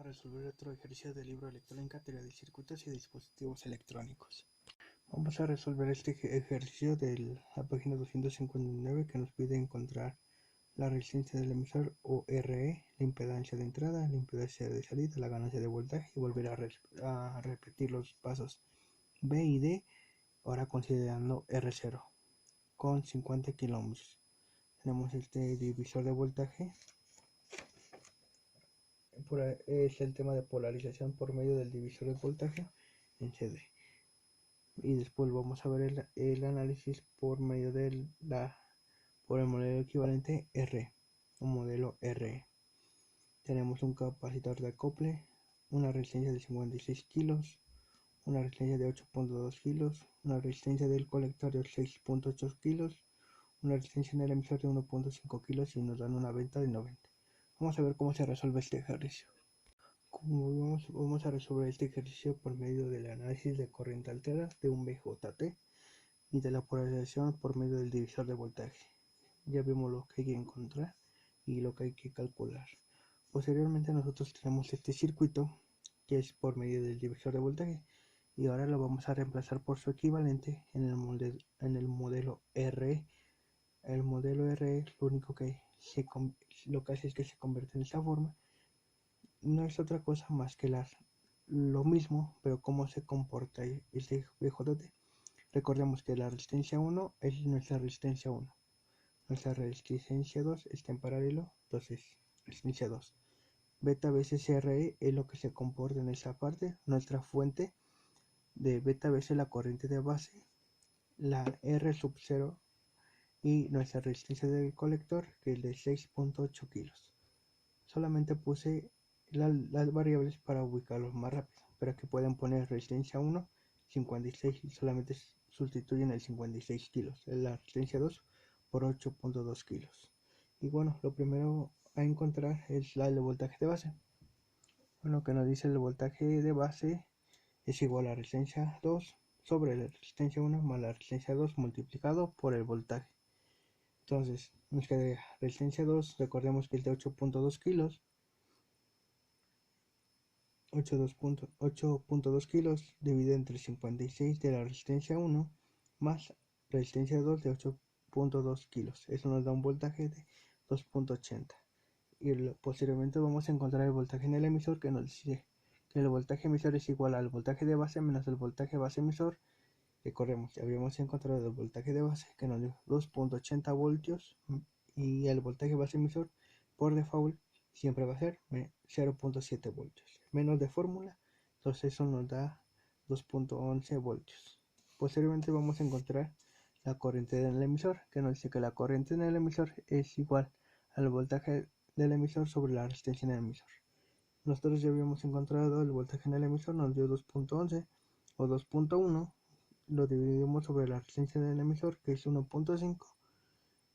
resolver otro ejercicio del libro Electrónica, teoría de circuitos y dispositivos electrónicos. Vamos a resolver este ejercicio de la página 259 que nos pide encontrar la resistencia del emisor o RE, la impedancia de entrada, la impedancia de salida, la ganancia de voltaje y volver a repetir los pasos B y D, ahora considerando R0 con 50 kilómetros. Tenemos este divisor de voltaje. Es el tema de polarización por medio del divisor de voltaje en CD, y después vamos a ver el análisis por medio por el modelo equivalente R, un modelo RE. Tenemos un capacitor de acople, una resistencia de 56 kilos, una resistencia de 8.2 kilos, una resistencia del colector de 6.8 kilos, una resistencia en el emisor de 1.5 kilos y nos dan una venta de 90. Vamos a ver cómo se resuelve este ejercicio. Vamos a resolver este ejercicio por medio del análisis de corriente alterna de un BJT y de la polarización por medio del divisor de voltaje. Ya vimos lo que hay que encontrar y lo que hay que calcular. Posteriormente nosotros tenemos este circuito que es por medio del divisor de voltaje y ahora lo vamos a reemplazar por su equivalente en el modelo RE. El modelo RE lo que hace es que se convierte en esta forma. No es otra cosa más que lo mismo, pero cómo se comporta este BJT. Recordemos que la resistencia 1 es nuestra resistencia 1, nuestra resistencia 2 está en paralelo, entonces resistencia 2. Beta veces RE es lo que se comporta en esa parte, nuestra fuente de beta veces la corriente de base, la R sub 0 y nuestra resistencia del colector, que es de 6.8 kilos. Solamente puse las variables para ubicarlos más rápido, pero que pueden poner resistencia 1, 56 y solamente sustituyen el 56 kilos, la resistencia 2 por 8.2 kilos. Y bueno, lo primero a encontrar es el voltaje de base. Bueno, que nos dice el voltaje de base es igual a la resistencia 2 sobre la resistencia 1 más la resistencia 2 multiplicado por el voltaje. Entonces, nos queda resistencia 2, recordemos que es de 8.2 kilos. 8.2 kilos dividido entre 56 de la resistencia 1 más resistencia 2 de 8.2 kilos. Eso nos da un voltaje de 2.80. Y posteriormente vamos a encontrar el voltaje en el emisor, que nos dice que el voltaje emisor es igual al voltaje de base menos el voltaje base emisor. Recordemos, ya habíamos encontrado el voltaje de base que nos dio 2.80 voltios y el voltaje base emisor por default siempre va a ser 0.7 voltios. Menos de fórmula, entonces eso nos da 2.11 voltios. Posteriormente vamos a encontrar la corriente del emisor, que nos dice que la corriente en el emisor es igual al voltaje del emisor sobre la resistencia en el emisor. Nosotros ya habíamos encontrado el voltaje en el emisor, nos dio 2.11 o 2.1, lo dividimos sobre la resistencia del emisor, que es 1.5,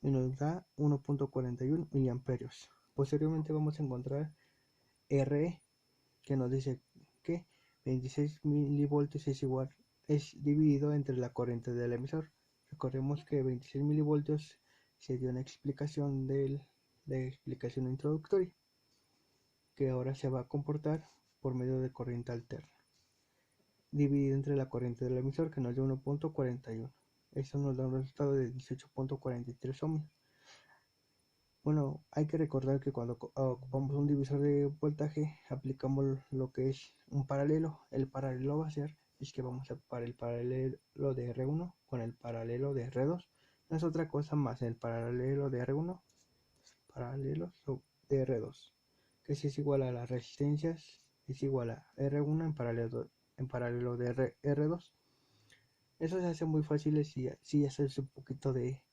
y nos da 1.41 miliamperios. Posteriormente vamos a encontrar RE, que nos dice que 26 milivoltios es dividido entre la corriente del emisor. Recordemos que 26 milivoltios se dio una explicación de explicación introductoria, que ahora se va a comportar por medio de corriente alterna, dividido entre la corriente del emisor, que nos da 1.41. Eso nos da un resultado de 18.43 ohmios. Bueno, hay que recordar que cuando ocupamos un divisor de voltaje, aplicamos lo que es un paralelo. El paralelo va a ser que vamos a ocupar el paralelo de R1 con el paralelo de R2. No es otra cosa más el paralelo de R1, paralelo de R2, que si es igual a las resistencias, es igual a R1 en paralelo de R2. Eso se hace muy fácil si haces un poquito de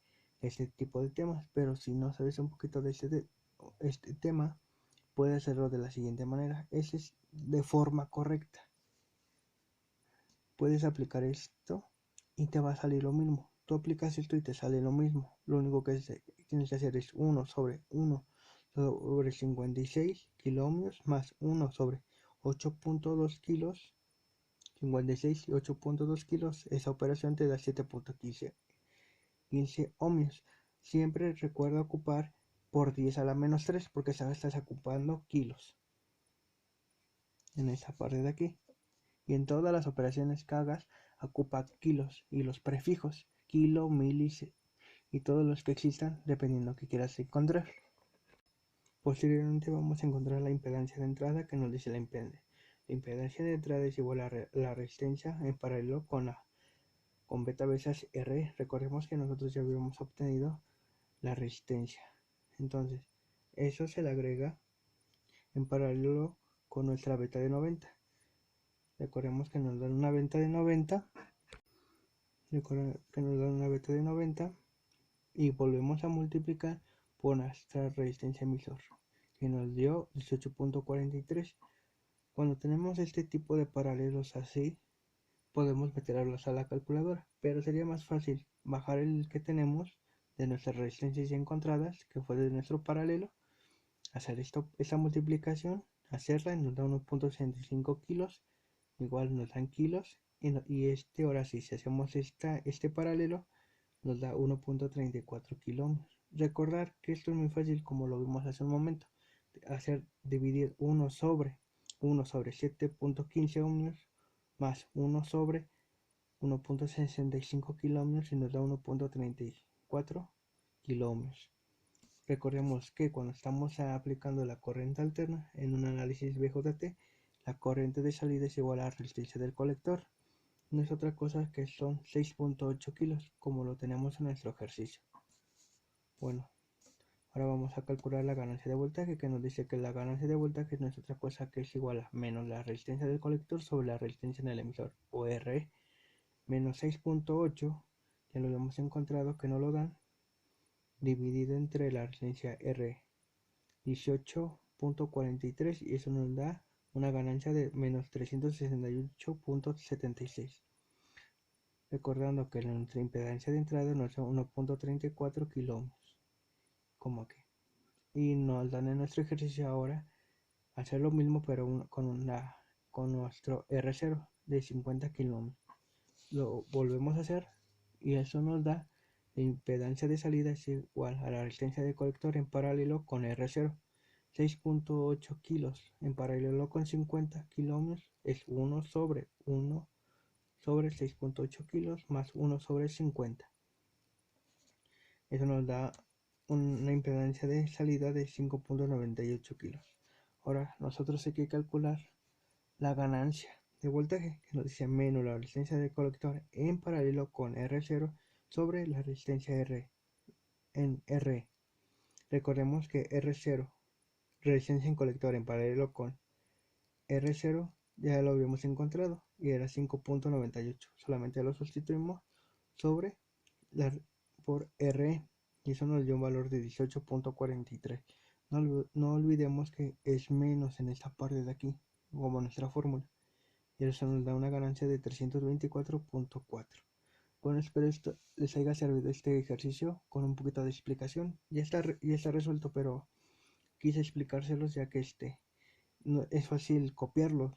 este tipo de temas, pero si no sabes un poquito de este tema, puedes hacerlo de la siguiente manera. Ese es de forma correcta. Puedes aplicar esto y te va a salir lo mismo. Tú aplicas esto y te sale lo mismo. Lo único que tienes que hacer es 1 sobre 56 kiloohmios más 1 sobre 8.2 kilos. 56 y 8.2 kilos, esa operación te da 7.15 ohmios. Siempre recuerda ocupar por 10 a la menos 3 porque estás ocupando kilos. en esta parte de aquí. Y en todas las operaciones que hagas, ocupa kilos y los prefijos, kilo, mil y todos los que existan, dependiendo que quieras encontrar. Posteriormente vamos a encontrar la impedancia de entrada que nos dice la impedancia. La impedancia de entrada es igual a la resistencia en paralelo con beta veces R. Recordemos que nosotros ya habíamos obtenido la resistencia. Entonces, eso se le agrega en paralelo con nuestra beta de 90. Recordemos que nos dan una beta de 90. Y volvemos a multiplicar por nuestra resistencia emisor, que nos dio 18.43. Cuando tenemos este tipo de paralelos así, podemos meterlos a la calculadora, pero sería más fácil bajar el que tenemos de nuestras resistencias ya encontradas, que fue de nuestro paralelo, hacer esta multiplicación, hacerla y nos da 1.65 kilos, igual nos dan kilos, y ahora sí, si hacemos este paralelo, nos da 1.34 kilómetros. Recordar que esto es muy fácil, como lo vimos hace un momento, dividir 1 sobre 7.15 ohmios más 1 sobre 1.65 kilómetros y nos da 1.34 kilómetros. Recordemos que cuando estamos aplicando la corriente alterna en un análisis BJT, la corriente de salida es igual a la resistencia del colector. No es otra cosa que son 6.8 kilos, como lo tenemos en nuestro ejercicio. Bueno, ahora vamos a calcular la ganancia de voltaje, que nos dice que la ganancia de voltaje no es otra cosa que es igual a menos la resistencia del colector sobre la resistencia en el emisor, o R, menos 6.8, ya lo hemos encontrado que no lo dan, dividido entre la resistencia R, 18.43, y eso nos da una ganancia de menos 368.76. Recordando que nuestra impedancia de entrada nos da 1.34 kilómetros, como aquí. Y nos dan en nuestro ejercicio ahora hacer lo mismo, pero con nuestro R0 de 50 kilómetros. Lo volvemos a hacer y eso nos da la impedancia de salida es igual a la resistencia de colector en paralelo con R0. 6.8 kilos en paralelo con 50 kilómetros es 1 sobre 6.8 kilos más 1 sobre 50. Eso nos da una impedancia de salida de 5.98 kilos. Ahora nosotros hay que calcular la ganancia de voltaje, que nos dice menos la resistencia del colector en paralelo con R0 sobre la resistencia R en R. Recordemos que R0, resistencia en colector en paralelo con R0, ya lo habíamos encontrado y era 5.98. Solamente lo sustituimos sobre por R y eso nos dio un valor de 18.43. No olvidemos que es menos en esta parte de aquí, como nuestra fórmula, y eso nos da una ganancia de 324.4. Bueno, espero les haya servido este ejercicio con un poquito de explicación. Ya está resuelto, pero quise explicárselos ya que no, es fácil copiarlo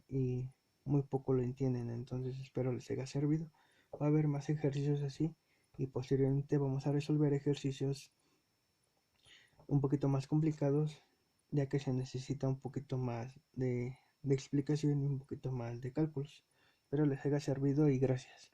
y muy poco lo entienden, entonces espero les haya servido. Va a haber más ejercicios así y posteriormente vamos a resolver ejercicios un poquito más complicados, ya que se necesita un poquito más de explicación y un poquito más de cálculos. Espero les haya servido y gracias.